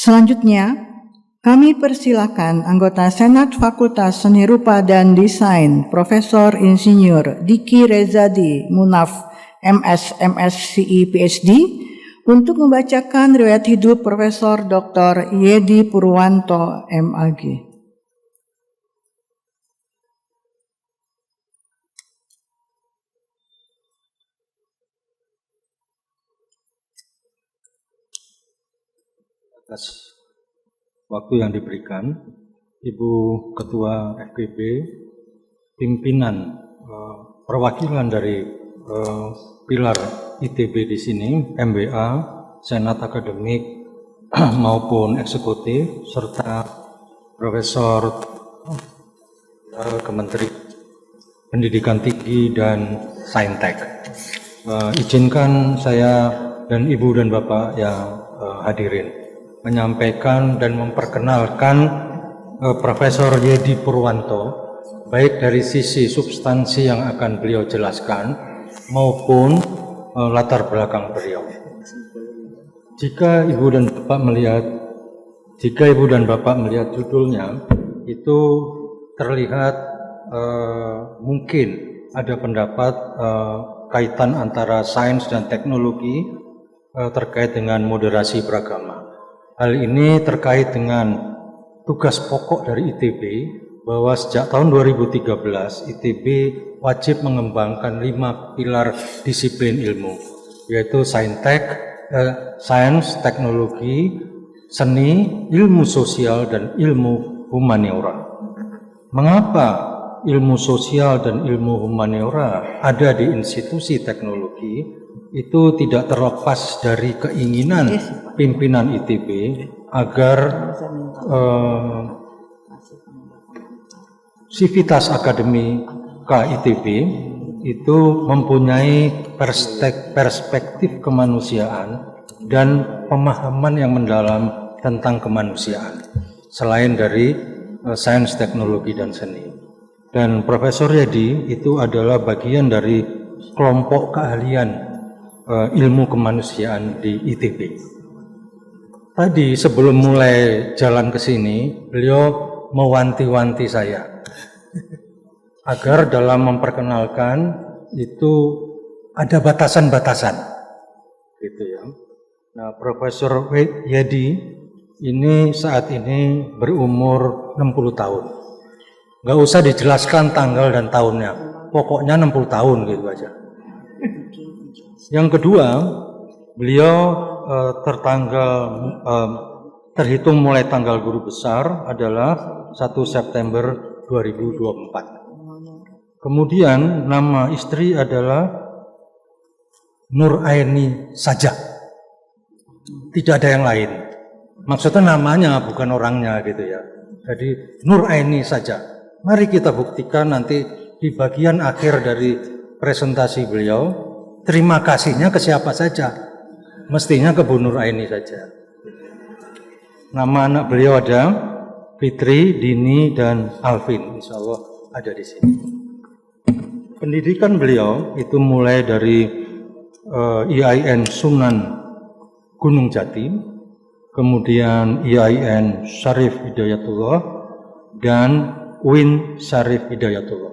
Selanjutnya, kami persilakan anggota Senat Fakultas Seni Rupa dan Desain, Profesor Insinyur Diki Rezadi Munaf, MS, MSCI, PhD, untuk membacakan riwayat hidup Profesor Dr. Yedi Purwanto, MAG. Atas waktu yang diberikan, Ibu Ketua FPB, pimpinan perwakilan dari pilar ITB di sini, MBA, Senat Akademik maupun eksekutif, serta Profesor Kementerian Pendidikan Tinggi dan Saintek. Izinkan saya dan Ibu dan Bapak yang hadirin menyampaikan dan memperkenalkan Profesor Yedi Purwanto, baik dari sisi substansi yang akan beliau jelaskan maupun latar belakang beliau. Jika Ibu dan Bapak melihat judulnya, itu terlihat mungkin ada pendapat kaitan antara sains dan teknologi terkait dengan moderasi beragama. Hal ini terkait dengan tugas pokok dari ITB, bahwa sejak tahun 2013 ITB wajib mengembangkan 5 pilar disiplin ilmu, yaitu sains, teknologi, seni, ilmu sosial, dan ilmu humaniora. Mengapa ilmu sosial dan ilmu humaniora ada di institusi teknologi? Itu tidak terlepas dari keinginan pimpinan ITB agar sivitas akademika ITB itu mempunyai perspektif kemanusiaan dan pemahaman yang mendalam tentang kemanusiaan, selain dari sains, teknologi, dan seni. Dan Profesor Yedi itu adalah bagian dari kelompok keahlian ilmu kemanusiaan di ITB. Tadi sebelum mulai jalan ke sini, beliau mewanti-wanti saya agar dalam memperkenalkan itu ada batasan-batasan, gitu ya. Nah, Profesor Yedi ini saat ini berumur 60 tahun. Nggak usah dijelaskan tanggal dan tahunnya, pokoknya 60 tahun gitu aja. Yang kedua, beliau terhitung mulai tanggal guru besar adalah 1 September 2024. Kemudian nama istri adalah Nur Aini saja, tidak ada yang lain. Maksudnya namanya bukan orangnya gitu ya. Jadi Nur Aini saja. Mari kita buktikan nanti di bagian akhir dari presentasi beliau. Terima kasihnya ke siapa saja? Mestinya ke Bu Nur Aini saja. Nama anak beliau ada Fitri, Dini, dan Alvin. Insya Allah ada di sini. Pendidikan beliau itu mulai dari IAIN Sunan Gunung Jati, kemudian IAIN Syarif Hidayatullah, dan UIN Syarif Hidayatullah.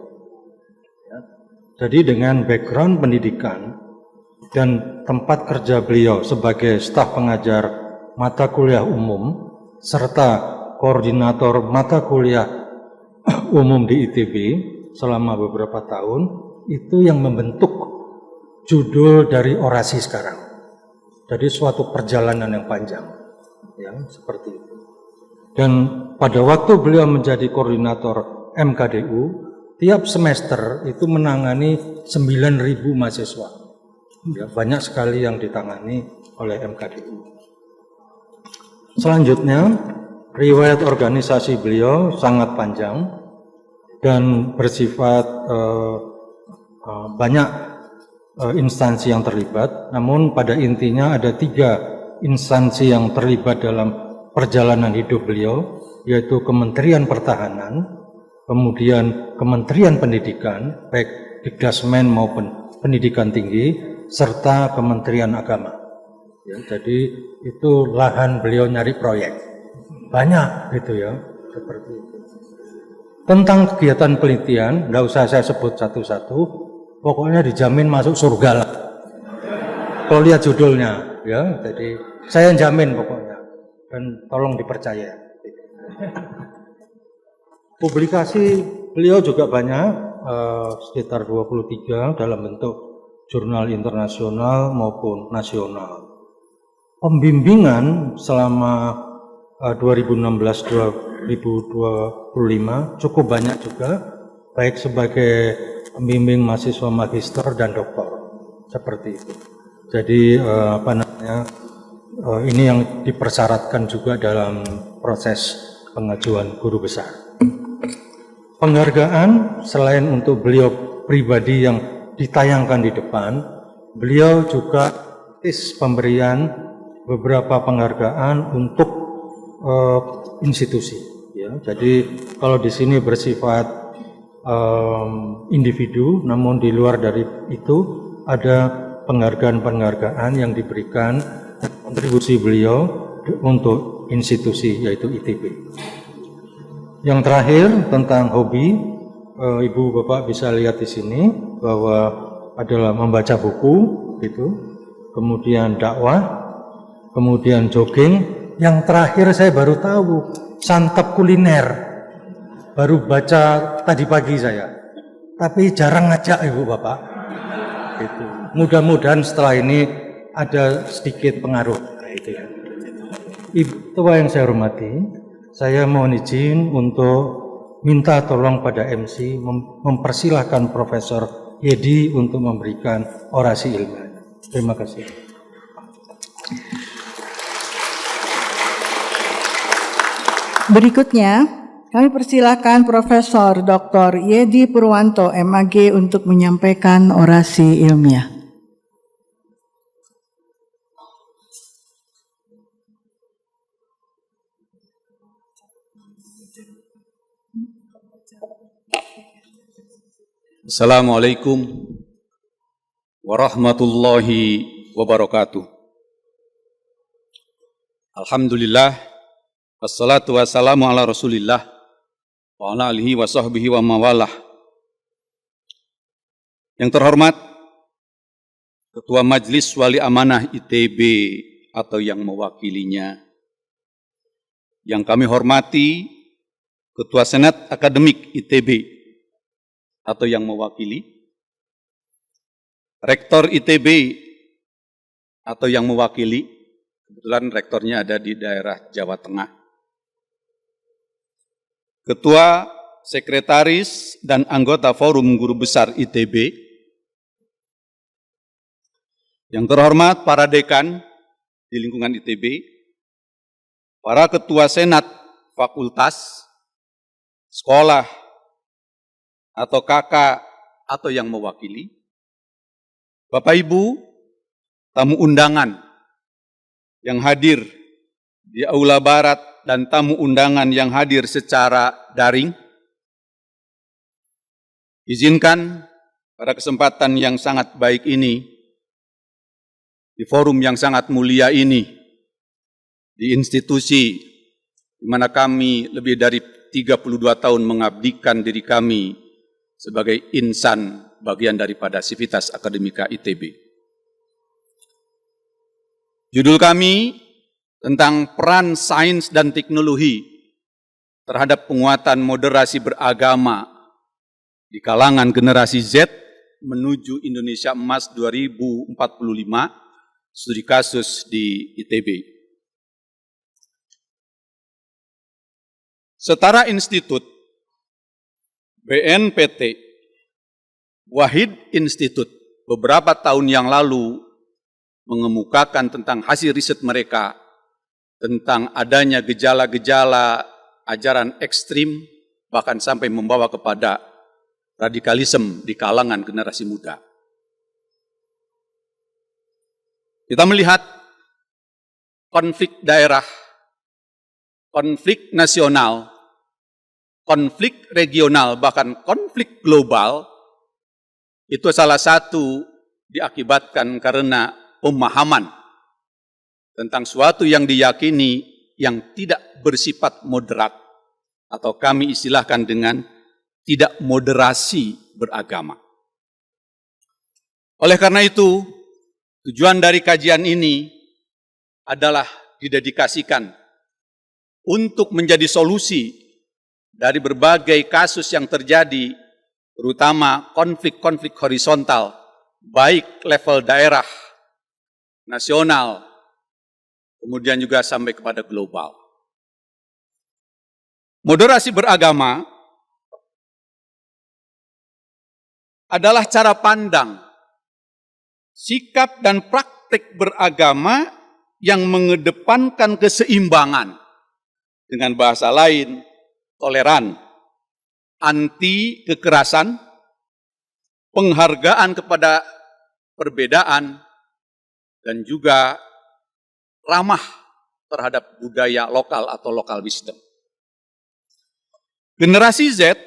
Jadi dengan background pendidikan dan tempat kerja beliau sebagai staf pengajar mata kuliah umum serta koordinator mata kuliah umum di ITB selama beberapa tahun, itu yang membentuk judul dari orasi sekarang. Jadi suatu perjalanan yang panjang, ya, seperti itu. Dan pada waktu beliau menjadi koordinator MKDU, tiap semester itu menangani 9.000 mahasiswa. Ya, banyak sekali yang ditangani oleh MKDU. Selanjutnya, riwayat organisasi beliau sangat panjang dan bersifat banyak instansi yang terlibat. Namun pada intinya ada 3 instansi yang terlibat dalam perjalanan hidup beliau, yaitu Kementerian Pertahanan, kemudian Kementerian Pendidikan, baik Dikdasmen maupun Pendidikan Tinggi, serta Kementerian Agama. Ya, jadi itu lahan beliau nyari proyek. Banyak gitu ya, seperti itu. Tentang kegiatan penelitian, nggak usah saya sebut satu-satu, pokoknya dijamin masuk surga lah. Kalau lihat judulnya, ya, jadi saya jamin pokoknya, dan tolong dipercaya. Publikasi beliau juga banyak, sekitar 23 dalam bentuk jurnal internasional maupun nasional. Pembimbingan selama 2016-2025 cukup banyak juga, baik sebagai pembimbing mahasiswa magister dan doktor, seperti itu. Jadi ini yang dipersyaratkan juga dalam proses pengajuan guru besar. Penghargaan selain untuk beliau pribadi yang ditayangkan di depan, beliau juga pemberian beberapa penghargaan untuk institusi. Ya, jadi kalau di sini bersifat individu, namun di luar dari itu ada penghargaan-penghargaan yang diberikan kontribusi beliau untuk institusi, yaitu ITB. Yang terakhir tentang hobi, Ibu Bapak bisa lihat di sini bahwa adalah membaca buku, gitu, kemudian dakwah, kemudian jogging. Yang terakhir saya baru tahu, santap kuliner. Baru baca tadi pagi saya. Tapi jarang ngajak Ibu Bapak. Gitu. Mudah-mudahan setelah ini ada sedikit pengaruh. Nah, itu ya. Ibu Tua yang saya hormati, saya mohon izin untuk minta tolong pada MC mempersilahkan Profesor Yedi untuk memberikan orasi ilmiah. Terima kasih. Berikutnya, kami persilakan Profesor Dr. Yedi Purwanto, MAG, untuk menyampaikan orasi ilmiah. Assalamualaikum warahmatullahi wabarakatuh. Alhamdulillah, wassalatu wassalamu ala rasulillah wa ala alihi wa sahbihi wa mawalah. Yang terhormat Ketua Majelis Wali Amanah ITB atau yang mewakilinya, yang kami hormati Ketua Senat Akademik ITB atau yang mewakili, Rektor ITB atau yang mewakili, kebetulan rektornya ada di daerah Jawa Tengah, Ketua, Sekretaris, dan anggota Forum Guru Besar ITB, yang terhormat para dekan di lingkungan ITB, para ketua senat fakultas, sekolah, atau kakak, atau yang mewakili, Bapak Ibu, tamu undangan yang hadir di Aula Barat dan tamu undangan yang hadir secara daring, izinkan pada kesempatan yang sangat baik ini, di forum yang sangat mulia ini, di institusi di mana kami lebih dari 32 tahun mengabdikan diri kami sebagai insan bagian daripada Sivitas Akademika ITB. Judul kami tentang peran sains dan teknologi terhadap penguatan moderasi beragama di kalangan generasi Z menuju Indonesia Emas 2045, studi kasus di ITB. Setara institut, BNPT, Wahid Institut, beberapa tahun yang lalu mengemukakan tentang hasil riset mereka tentang adanya gejala-gejala ajaran ekstrim, bahkan sampai membawa kepada radikalisme di kalangan generasi muda. Kita melihat konflik daerah, konflik nasional, konflik regional, bahkan konflik global, itu salah satu diakibatkan karena pemahaman tentang suatu yang diyakini yang tidak bersifat moderat, atau kami istilahkan dengan tidak moderasi beragama. Oleh karena itu, tujuan dari kajian ini adalah didedikasikan untuk menjadi solusi dari berbagai kasus yang terjadi, terutama konflik-konflik horizontal, baik level daerah, nasional, kemudian juga sampai kepada global. Moderasi beragama adalah cara pandang, sikap dan praktik beragama yang mengedepankan keseimbangan, dengan bahasa lain, toleran, anti kekerasan, penghargaan kepada perbedaan, dan juga ramah terhadap budaya lokal atau local wisdom. Generasi Z,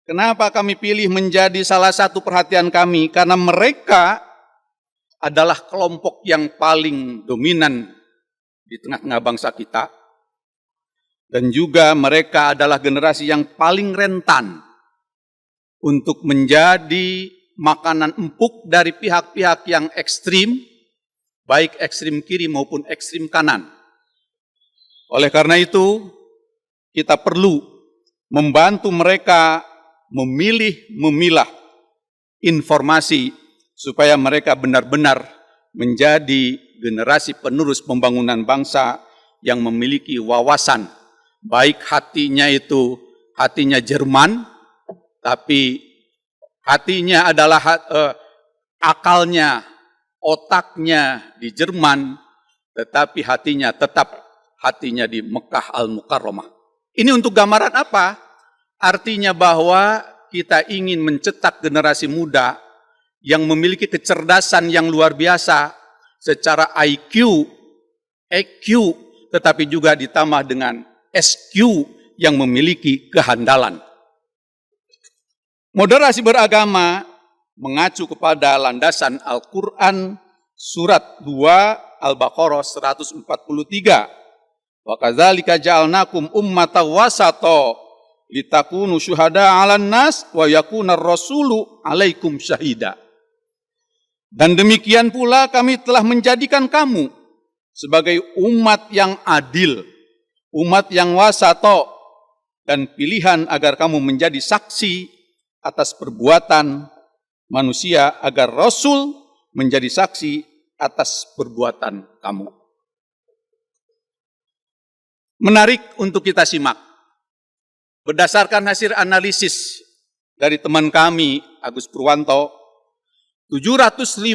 kenapa kami pilih menjadi salah satu perhatian kami? Karena mereka adalah kelompok yang paling dominan di tengah-tengah bangsa kita. Dan juga mereka adalah generasi yang paling rentan untuk menjadi makanan empuk dari pihak-pihak yang ekstrim, baik ekstrim kiri maupun ekstrim kanan. Oleh karena itu, kita perlu membantu mereka memilah informasi supaya mereka benar-benar menjadi generasi penerus pembangunan bangsa yang memiliki wawasan, baik hatinya itu hatinya Jerman, tapi hatinya adalah akalnya, otaknya di Jerman, tetapi hatinya tetap hatinya di Mekah Al-Mukarramah. Ini untuk gambaran apa? Artinya bahwa kita ingin mencetak generasi muda yang memiliki kecerdasan yang luar biasa secara IQ, EQ, tetapi juga ditambah dengan SQ yang memiliki kehandalan. Moderasi beragama mengacu kepada landasan Al-Quran surat 2 Al-Baqarah 143. Wa kadzalika ja'alnakum ummatan wasata litakunu syuhada 'alan nas wa yakunar rasulu 'alaikum syahida. Dan demikian pula kami telah menjadikan kamu sebagai umat yang adil, umat yang wasato, dan pilihan agar kamu menjadi saksi atas perbuatan manusia, agar Rasul menjadi saksi atas perbuatan kamu. Menarik untuk kita simak. Berdasarkan hasil analisis dari teman kami, Agus Purwanto, 750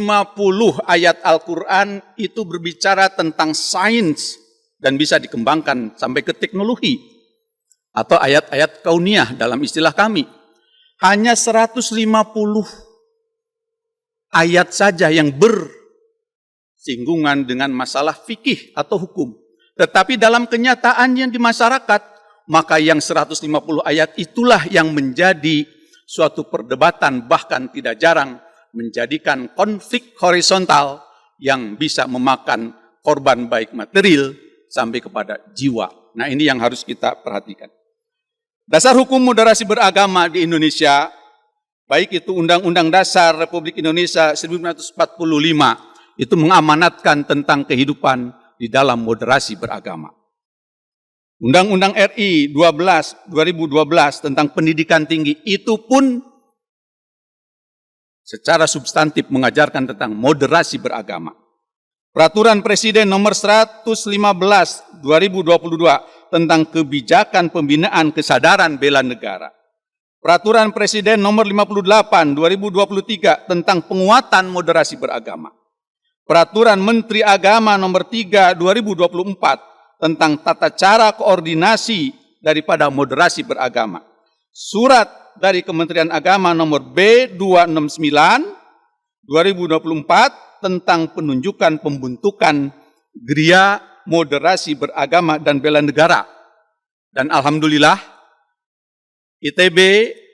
ayat Al-Quran itu berbicara tentang sains dan bisa dikembangkan sampai ke teknologi atau ayat-ayat kauniyah dalam istilah kami. Hanya 150 ayat saja yang bersinggungan dengan masalah fikih atau hukum. Tetapi dalam kenyataannya di masyarakat, maka yang 150 ayat itulah yang menjadi suatu perdebatan, bahkan tidak jarang menjadikan konflik horizontal yang bisa memakan korban baik material sampai kepada jiwa. Nah, ini yang harus kita perhatikan. Dasar hukum moderasi beragama di Indonesia, baik itu Undang-Undang Dasar Republik Indonesia 1945, itu mengamanatkan tentang kehidupan di dalam moderasi beragama. Undang-Undang RI 2012 tentang pendidikan tinggi itu pun secara substantif mengajarkan tentang moderasi beragama. Peraturan Presiden nomor 115 2022 tentang kebijakan pembinaan kesadaran bela negara. Peraturan Presiden nomor 58 2023 tentang penguatan moderasi beragama. Peraturan Menteri Agama nomor 3 2024 tentang tata cara koordinasi daripada moderasi beragama. Surat dari Kementerian Agama nomor B269 2024 tentang penunjukan pembentukan Geria Moderasi Beragama dan Bela Negara. Dan alhamdulillah ITB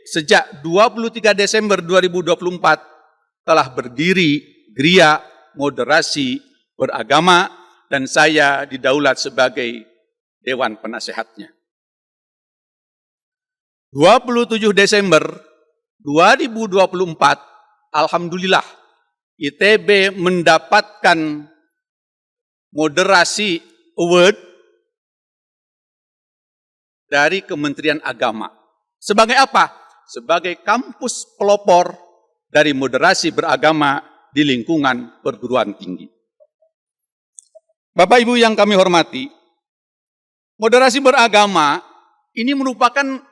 sejak 23 Desember 2024 telah berdiri Geria Moderasi Beragama dan saya didaulat sebagai Dewan Penasehatnya. 27 Desember 2024, alhamdulillah, ITB mendapatkan Moderasi Award dari Kementerian Agama. Sebagai apa? Sebagai kampus pelopor dari moderasi beragama di lingkungan perguruan tinggi. Bapak Ibu yang kami hormati, moderasi beragama ini merupakan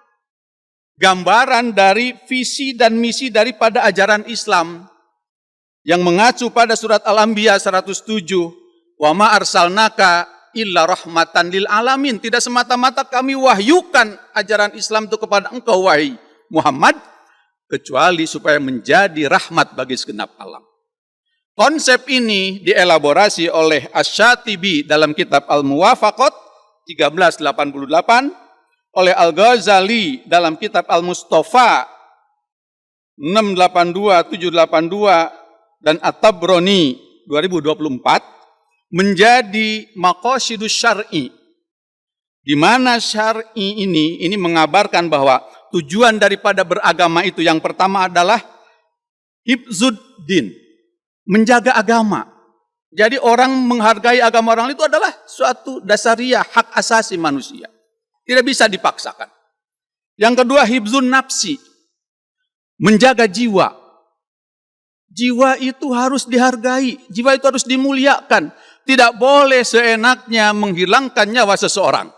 gambaran dari visi dan misi daripada ajaran Islam yang mengacu pada surat Al-Anbiya 107, "Wa ma arsalnaka illa rahmatan lil alamin." Tidak semata-mata kami wahyukan ajaran Islam itu kepada engkau, wahai Muhammad, kecuali supaya menjadi rahmat bagi segenap alam. Konsep ini dielaborasi oleh Asy-Syatibi dalam kitab Al-Muwafaqat 1388, oleh Al-Ghazali dalam kitab Al-Mustafa 682, 782, dan At-Tabrani 2024, menjadi maqasidus syar'i, di mana syar'i ini mengabarkan bahwa tujuan daripada beragama itu yang pertama adalah hifzuddin, menjaga agama. Jadi orang menghargai agama orang itu adalah suatu dasariah, hak asasi manusia. Tidak bisa dipaksakan. Yang kedua, hifzun nafsi, menjaga jiwa. Jiwa itu harus dihargai, jiwa itu harus dimuliakan. Tidak boleh seenaknya menghilangkan nyawa seseorang.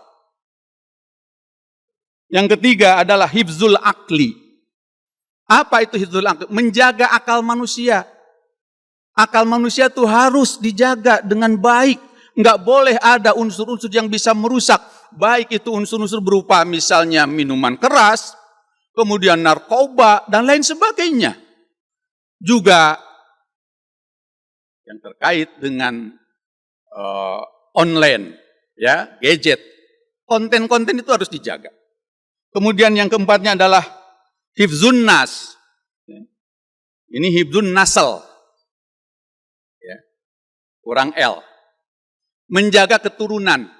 Yang ketiga adalah hifzul akli. Apa itu hifzul akli? Menjaga akal manusia. Akal manusia itu harus dijaga dengan baik. Enggak boleh ada unsur-unsur yang bisa merusak. Baik itu unsur-unsur berupa misalnya minuman keras, kemudian narkoba, dan lain sebagainya. Juga yang terkait dengan online, ya, gadget, konten-konten itu harus dijaga. Kemudian yang keempatnya adalah hifzun nas. Ini hifzun nasl, ya, kurang L. Menjaga keturunan.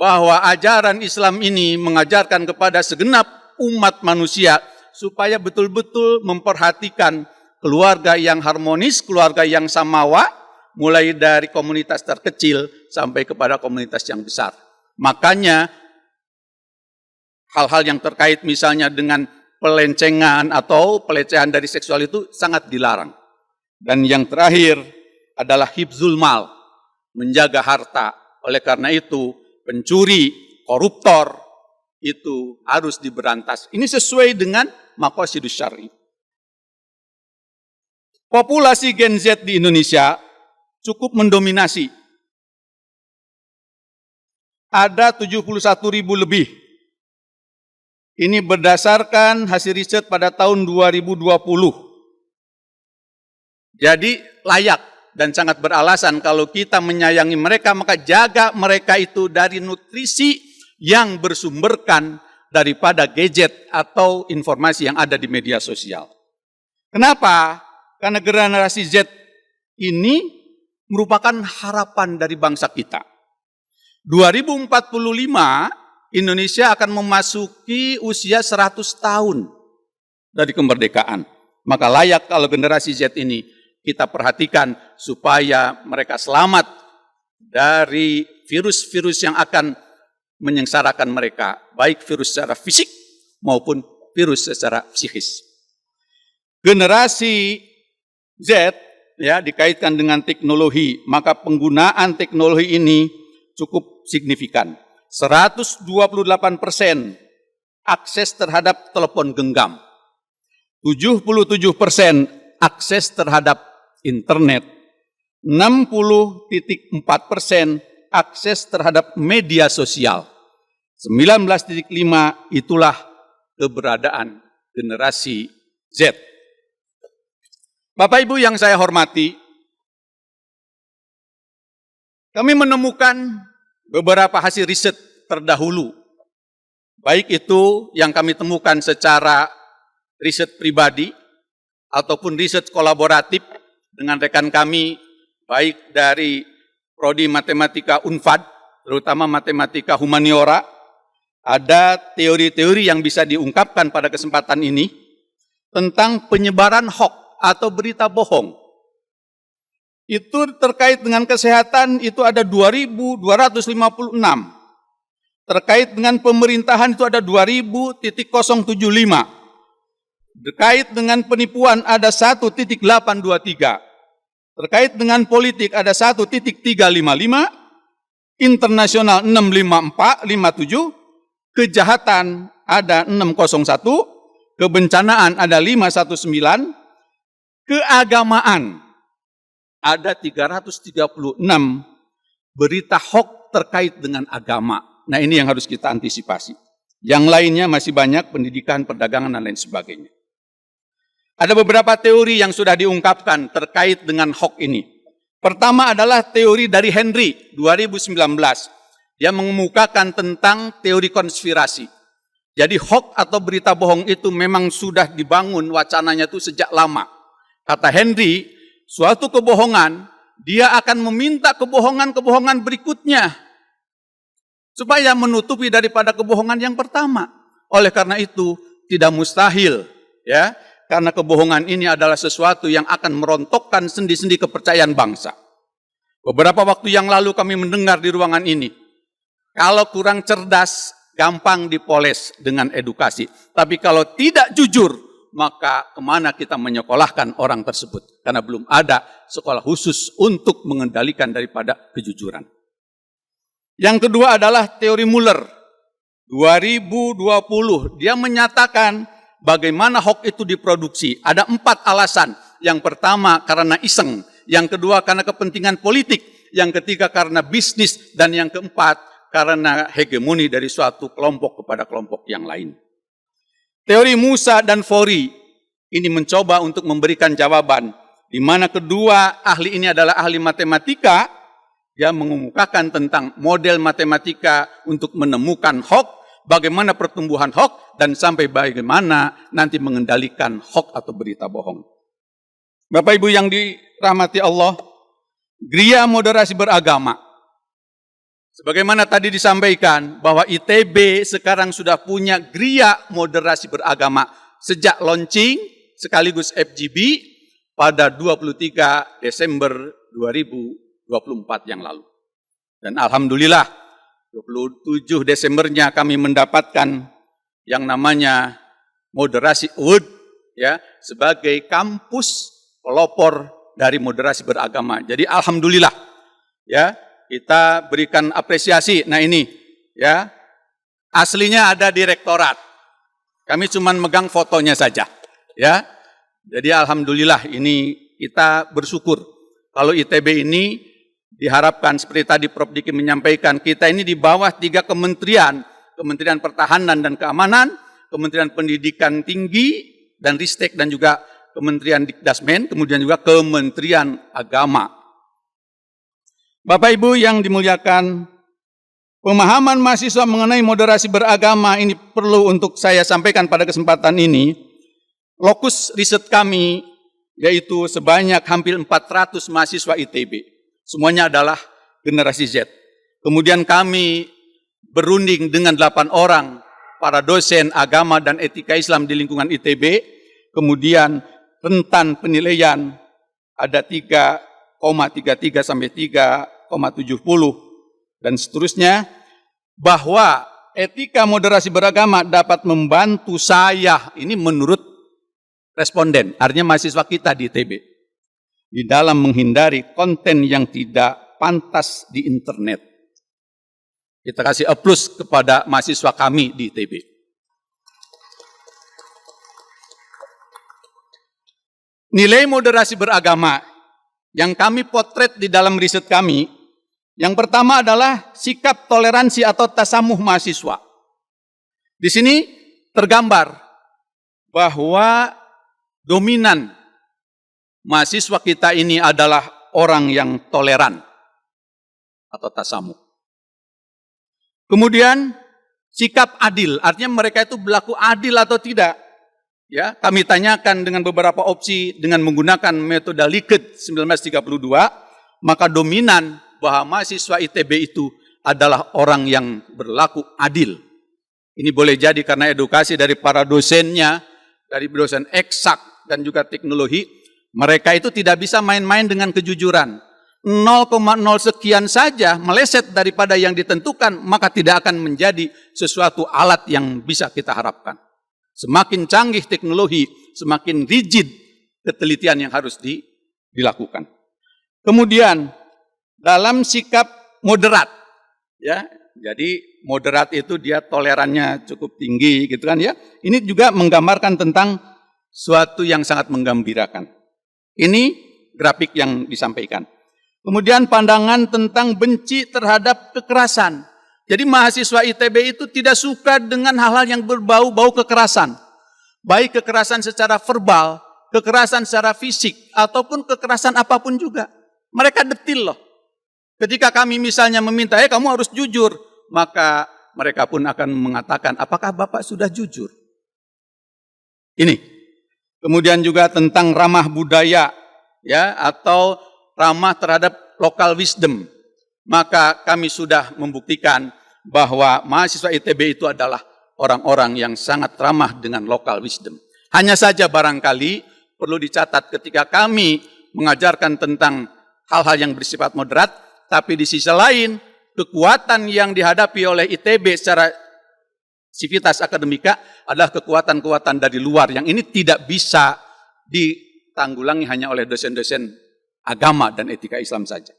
Bahwa ajaran Islam ini mengajarkan kepada segenap umat manusia supaya betul-betul memperhatikan keluarga yang harmonis, keluarga yang samawa, mulai dari komunitas terkecil sampai kepada komunitas yang besar. Makanya hal-hal yang terkait misalnya dengan pelencengan atau pelecehan dari seksual itu sangat dilarang. Dan yang terakhir adalah hifzul mal, menjaga harta. Oleh karena itu, pencuri, koruptor, itu harus diberantas. Ini sesuai dengan maqasidus syar'i. Populasi Gen Z di Indonesia cukup mendominasi. Ada 71.000 lebih. Ini berdasarkan hasil riset pada tahun 2020. Jadi layak dan sangat beralasan kalau kita menyayangi mereka, maka jaga mereka itu dari nutrisi yang bersumberkan daripada gadget atau informasi yang ada di media sosial. Kenapa? Karena generasi Z ini merupakan harapan dari bangsa kita. 2045 Indonesia akan memasuki usia 100 tahun dari kemerdekaan. Maka layak kalau generasi Z ini kita perhatikan supaya mereka selamat dari virus-virus yang akan menyengsarakan mereka, baik virus secara fisik maupun virus secara psikis. Generasi Z ya dikaitkan dengan teknologi, maka penggunaan teknologi ini cukup signifikan. 128% akses terhadap telepon genggam, 77% akses terhadap internet, 60.4% akses terhadap media sosial, 19.5 itulah keberadaan generasi Z. Bapak Ibu yang saya hormati, kami menemukan beberapa hasil riset terdahulu, baik itu yang kami temukan secara riset pribadi ataupun riset kolaboratif dengan rekan kami, baik dari prodi matematika Unpad, terutama matematika humaniora, ada teori-teori yang bisa diungkapkan pada kesempatan ini tentang penyebaran hoax atau berita bohong. Itu terkait dengan kesehatan itu ada 2.256. Terkait dengan pemerintahan itu ada 2.000.075. Terkait dengan penipuan ada 1.823. Terkait dengan politik ada 1.355. Internasional 65457. Kejahatan ada 601. Kebencanaan ada 519. Keagamaan ada 336 berita hoax terkait dengan agama. Nah, ini yang harus kita antisipasi. Yang lainnya masih banyak, pendidikan, perdagangan, dan lain sebagainya. Ada beberapa teori yang sudah diungkapkan terkait dengan hoax ini. Pertama adalah teori dari Henry 2019. Dia mengemukakan tentang teori konspirasi. Jadi hoax atau berita bohong itu memang sudah dibangun wacananya itu sejak lama. Kata Henry, suatu kebohongan, dia akan meminta kebohongan-kebohongan berikutnya supaya menutupi daripada kebohongan yang pertama. Oleh karena itu, tidak mustahil, ya, karena kebohongan ini adalah sesuatu yang akan merontokkan sendi-sendi kepercayaan bangsa. Beberapa waktu yang lalu kami mendengar di ruangan ini, kalau kurang cerdas, gampang dipoles dengan edukasi. Tapi kalau tidak jujur, maka kemana kita menyekolahkan orang tersebut? Karena belum ada sekolah khusus untuk mengendalikan daripada kejujuran. Yang kedua adalah teori Muller. 2020, dia menyatakan bagaimana hoax itu diproduksi. Ada 4 alasan. Yang pertama karena iseng. Yang kedua karena kepentingan politik. Yang ketiga karena bisnis. Dan yang keempat karena hegemoni dari suatu kelompok kepada kelompok yang lain. Teori Musa dan Fori ini mencoba untuk memberikan jawaban, di mana kedua ahli ini adalah ahli matematika. Dia mengemukakan tentang model matematika untuk menemukan hoax, bagaimana pertumbuhan hoax, dan sampai bagaimana nanti mengendalikan hoax atau berita bohong. Bapak Ibu yang dirahmati Allah, Gria Moderasi Beragama. Sebagaimana tadi disampaikan bahwa ITB sekarang sudah punya Gria Moderasi Beragama sejak launching sekaligus FGB pada 23 Desember 2024 yang lalu. Dan alhamdulillah 27 Desembernya kami mendapatkan yang namanya Moderasi Award, ya, sebagai kampus pelopor dari moderasi beragama. Jadi alhamdulillah, ya, kita berikan apresiasi. Nah ini, ya, aslinya ada di rektorat. Kami cuma megang fotonya saja, ya. Jadi alhamdulillah ini kita bersyukur. Kalau ITB ini diharapkan seperti tadi Prof. Diki menyampaikan, kita ini di bawah 3 kementerian, Kementerian Pertahanan dan Keamanan, Kementerian Pendidikan Tinggi dan Ristek, dan juga Kementerian Dikdasmen, kemudian juga Kementerian Agama. Bapak Ibu yang dimuliakan, pemahaman mahasiswa mengenai moderasi beragama ini perlu untuk saya sampaikan pada kesempatan ini. Lokus riset kami yaitu sebanyak hampir 400 mahasiswa ITB. Semuanya adalah generasi Z. Kemudian kami berunding dengan 8 orang para dosen agama dan etika Islam di lingkungan ITB. Kemudian rentan penilaian ada 3,33 sampai 3,70 dan seterusnya, bahwa etika moderasi beragama dapat membantu saya, ini menurut responden, artinya mahasiswa kita di ITB, di dalam menghindari konten yang tidak pantas di internet. Kita kasih aplaus kepada mahasiswa kami di ITB. Nilai moderasi beragama yang kami potret di dalam riset kami, yang pertama adalah sikap toleransi atau tasamuh mahasiswa. Di sini tergambar bahwa dominan mahasiswa kita ini adalah orang yang toleran atau tasamuh. Kemudian sikap adil, artinya mereka itu berlaku adil atau tidak. Ya, kami tanyakan dengan beberapa opsi dengan menggunakan metode Likert 1932, maka dominan bahwa mahasiswa ITB itu adalah orang yang berlaku adil. Ini boleh jadi karena edukasi dari para dosennya, dari dosen eksak dan juga teknologi, mereka itu tidak bisa main-main dengan kejujuran. 0,0 sekian saja meleset daripada yang ditentukan, maka tidak akan menjadi sesuatu alat yang bisa kita harapkan. Semakin canggih teknologi, semakin rigid ketelitian yang harus dilakukan. Kemudian dalam sikap moderat, ya, jadi moderat itu dia tolerannya cukup tinggi, gitu kan ya. Ini juga menggambarkan tentang suatu yang sangat menggembirakan. Ini grafik yang disampaikan. Kemudian pandangan tentang benci terhadap kekerasan. Jadi mahasiswa ITB itu tidak suka dengan hal-hal yang berbau-bau kekerasan. Baik kekerasan secara verbal, kekerasan secara fisik, ataupun kekerasan apapun juga. Mereka detil loh. Ketika kami misalnya meminta, kamu harus jujur. Maka mereka pun akan mengatakan, apakah Bapak sudah jujur? Ini. Kemudian juga tentang ramah budaya, ya, atau ramah terhadap local wisdom. Maka kami sudah membuktikan bahwa mahasiswa ITB itu adalah orang-orang yang sangat ramah dengan local wisdom. Hanya saja barangkali perlu dicatat ketika kami mengajarkan tentang hal-hal yang bersifat moderat, tapi di sisi lain kekuatan yang dihadapi oleh ITB secara sivitas akademika adalah kekuatan-kekuatan dari luar yang ini tidak bisa ditanggulangi hanya oleh dosen-dosen agama dan etika Islam saja.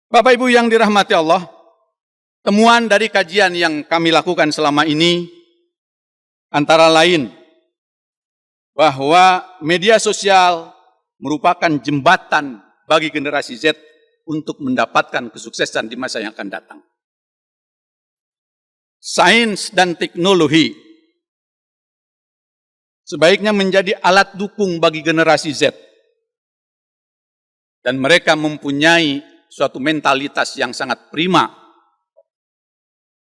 Bapak Ibu yang dirahmati Allah, temuan dari kajian yang kami lakukan selama ini antara lain bahwa media sosial merupakan jembatan bagi generasi Z untuk mendapatkan kesuksesan di masa yang akan datang. Sains dan teknologi sebaiknya menjadi alat dukung bagi generasi Z. Dan mereka mempunyai suatu mentalitas yang sangat prima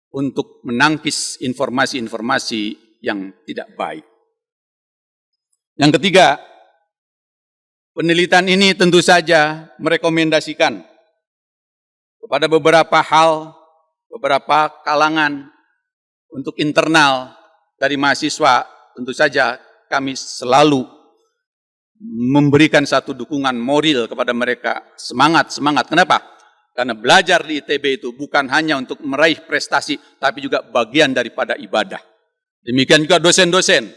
untuk menangkis informasi-informasi yang tidak baik. Yang ketiga, penelitian ini tentu saja merekomendasikan kepada beberapa hal, beberapa kalangan untuk internal dari mahasiswa, tentu saja kami selalu memberikan satu dukungan moral kepada mereka. Semangat. Kenapa? Karena belajar di ITB itu bukan hanya untuk meraih prestasi, tapi juga bagian daripada ibadah. Demikian juga dosen-dosen.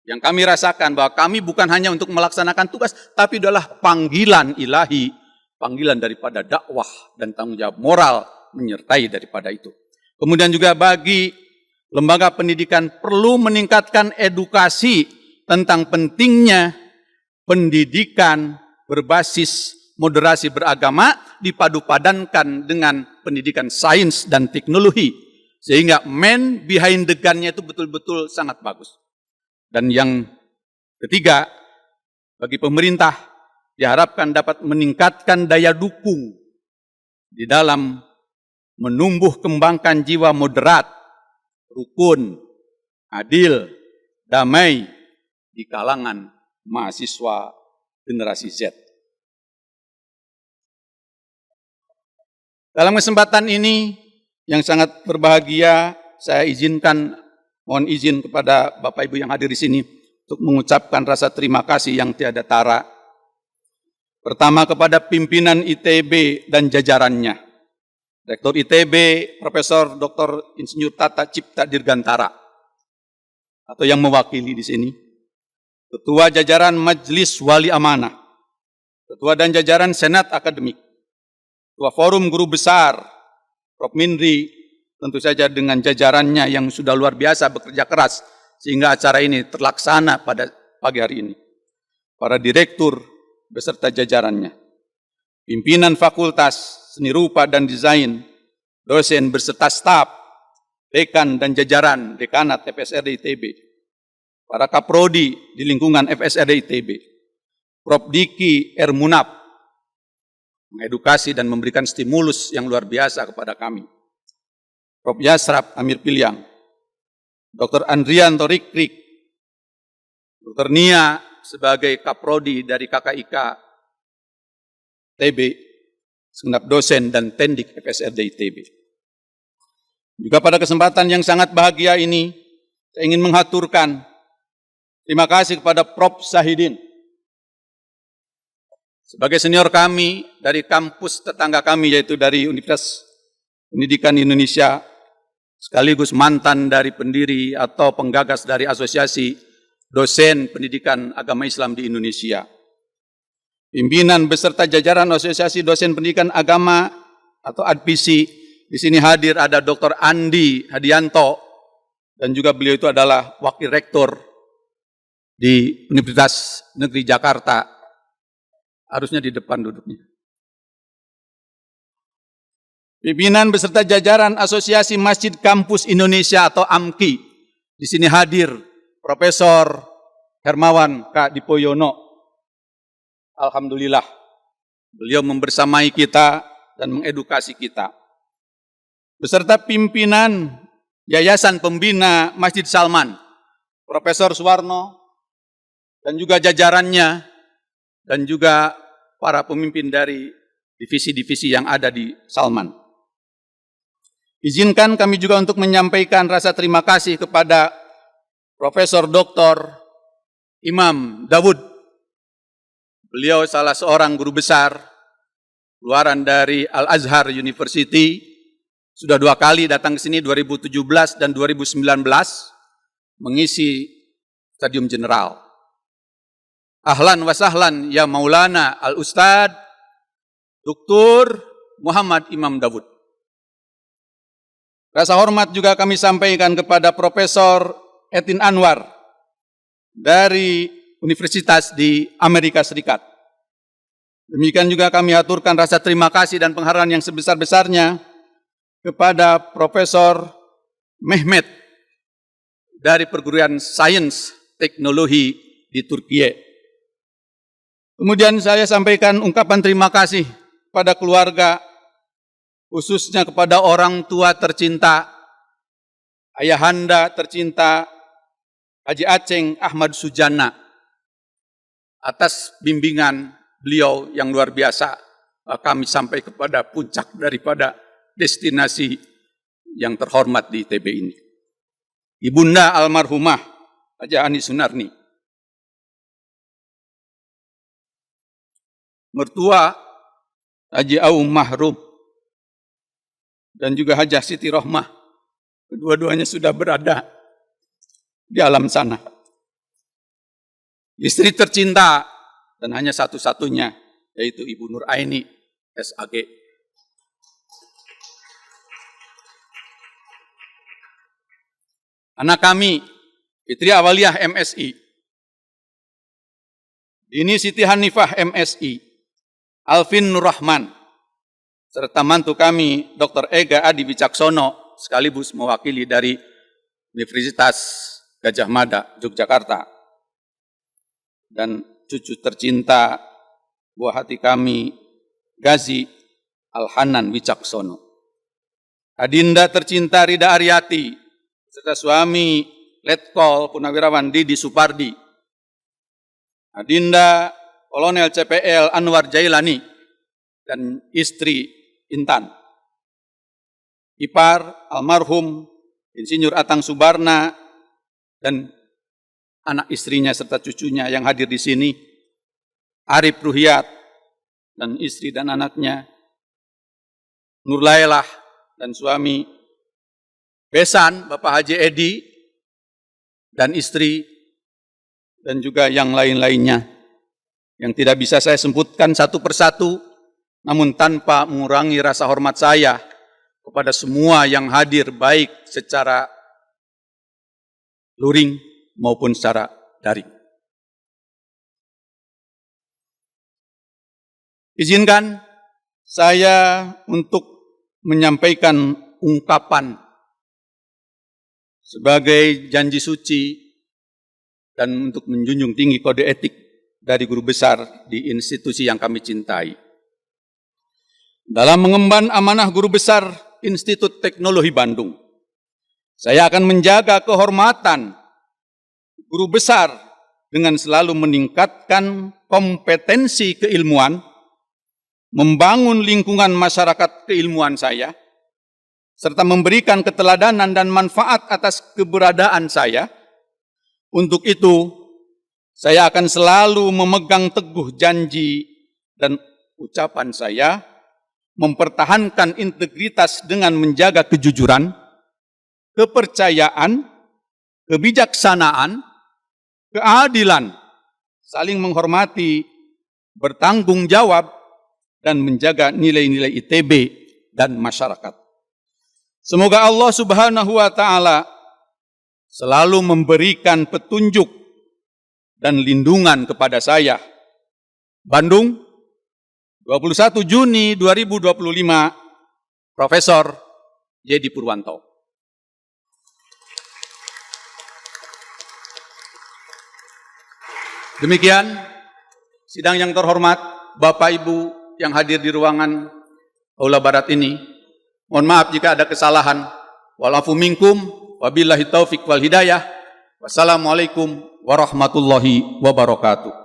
Yang kami rasakan bahwa kami bukan hanya untuk melaksanakan tugas, tapi adalah panggilan ilahi, panggilan daripada dakwah dan tanggung jawab moral menyertai daripada itu. Kemudian juga bagi lembaga pendidikan perlu meningkatkan edukasi tentang pentingnya pendidikan berbasis moderasi beragama dipadu-padankan dengan pendidikan sains dan teknologi. Sehingga man behind the gun-nya itu betul-betul sangat bagus. Dan yang ketiga, bagi pemerintah diharapkan dapat meningkatkan daya dukung di dalam menumbuh kembangkan jiwa moderat, rukun, adil, damai di kalangan mahasiswa generasi Z. Dalam kesempatan ini yang sangat berbahagia, saya mohon izin kepada Bapak Ibu yang hadir di sini untuk mengucapkan rasa terima kasih yang tiada tara. Pertama kepada pimpinan ITB dan jajarannya. Rektor ITB, Profesor Dr. Insinyur Tata Cipta Dirgantara, atau yang mewakili di sini. Ketua jajaran Majelis Wali Amanah, Ketua dan jajaran Senat Akademik, Ketua Forum Guru Besar, Prof. Mindri, tentu saja dengan jajarannya yang sudah luar biasa bekerja keras, sehingga acara ini terlaksana pada pagi hari ini. Para direktur beserta jajarannya, pimpinan Fakultas Seni Rupa dan Desain, dosen beserta staf, dekan dan jajaran dekanat FSRD ITB, para kaprodi di lingkungan FSRD ITB, Prof. Diki R. Munaf, mengedukasi dan memberikan stimulus yang luar biasa kepada kami. Prof. Yasraf Amir Piliang, Dr. Andrianto Rikrik, Dr. Nia sebagai kaprodi dari KKIK TB, segenap dosen dan tendik FSRD ITB. Juga pada kesempatan yang sangat bahagia ini, saya ingin menghaturkan terima kasih kepada Prof. Zahidin sebagai senior kami dari kampus tetangga kami, yaitu dari Universitas Pendidikan Indonesia, sekaligus mantan dari pendiri atau penggagas dari Asosiasi Dosen Pendidikan Agama Islam di Indonesia. Pimpinan beserta jajaran Asosiasi Dosen Pendidikan Agama atau ADPC, di sini hadir ada Dr. Andi Hadianto, dan juga beliau itu adalah Wakil Rektor di Universitas Negeri Jakarta. Harusnya di depan duduknya. Pimpinan beserta jajaran Asosiasi Masjid Kampus Indonesia atau AMKI. Di sini hadir Profesor Hermawan K. Dipoyono. Alhamdulillah, beliau membersamai kita dan mengedukasi kita. Beserta pimpinan Yayasan Pembina Masjid Salman, Profesor Suwarno, dan juga jajarannya, dan juga para pemimpin dari divisi-divisi yang ada di Salman. Izinkan kami juga untuk menyampaikan rasa terima kasih kepada Profesor Dr. Imam Dawud. Beliau salah seorang guru besar keluaran dari Al-Azhar University, sudah 2 kali datang ke sini, 2017 dan 2019, mengisi Stadium Jenderal. Ahlan wa sahlan ya Maulana Al-Ustad Dr. Muhammad Imam Dawud. Rasa hormat juga kami sampaikan kepada Profesor Etin Anwar dari Universitas di Amerika Serikat. Demikian juga kami aturkan rasa terima kasih dan penghargaan yang sebesar-besarnya kepada Profesor Mehmet dari Perguruan Sains Teknologi di Turki. Kemudian saya sampaikan ungkapan terima kasih pada keluarga, khususnya kepada orang tua tercinta, ayahanda tercinta Haji Aceng Ahmad Sujana, atas bimbingan beliau yang luar biasa kami sampai kepada puncak daripada destinasi yang terhormat di ITB ini. Ibunda almarhumah Haji Ani Sunarni, mertua Haji Aum Mahrum, dan juga Hajah Siti Rohmah. Kedua-duanya sudah berada di alam sana. Istri tercinta dan hanya satu-satunya, yaitu Ibu Nur Aini, SAG. Anak kami, Fitri Awaliyah MSI, ini Siti Hanifah MSI, Alvin Nur Rahman, serta mantu kami Dr. Ega Adi Wicaksono, sekaligus mewakili dari Universitas Gajah Mada, Yogyakarta. Dan cucu tercinta buah hati kami, Gazi Al-Hanan Wicaksono. Adinda tercinta Rida Aryati, serta suami Letkol Punawirawan Didi Supardi. Adinda Kolonel CPL Anwar Jailani dan istri Intan. Ipar almarhum Insinyur Atang Subarna dan anak istrinya serta cucunya yang hadir di sini, Arif Ruhiyat dan istri dan anaknya, Nur Lailah dan suami, Besan Bapak Haji Edi dan istri, dan juga yang lain-lainnya yang tidak bisa saya sebutkan satu persatu, namun tanpa mengurangi rasa hormat saya kepada semua yang hadir, baik secara luring maupun secara daring. Izinkan saya untuk menyampaikan ungkapan sebagai janji suci dan untuk menjunjung tinggi kode etik dari guru besar di institusi yang kami cintai. Dalam mengemban amanah guru besar Institut Teknologi Bandung, saya akan menjaga kehormatan guru besar dengan selalu meningkatkan kompetensi keilmuan membangun lingkungan masyarakat keilmuan saya, serta memberikan keteladanan dan manfaat atas keberadaan saya. Untuk itu, saya akan selalu memegang teguh janji dan ucapan saya, mempertahankan integritas dengan menjaga kejujuran, kepercayaan, kebijaksanaan, keadilan, saling menghormati, bertanggung jawab, dan menjaga nilai-nilai ITB dan masyarakat. Semoga Allah Subhanahu wa Ta'ala selalu memberikan petunjuk dan lindungan kepada saya. Bandung, 21 Juni 2025, Profesor Yedi Purwanto. Demikian sidang yang terhormat, Bapak Ibu yang hadir di ruangan Aula Barat ini. Mohon maaf jika ada kesalahan. Walafu minkum, wabillahi taufiq wal hidayah. Wassalamualaikum warahmatullahi wabarakatuh.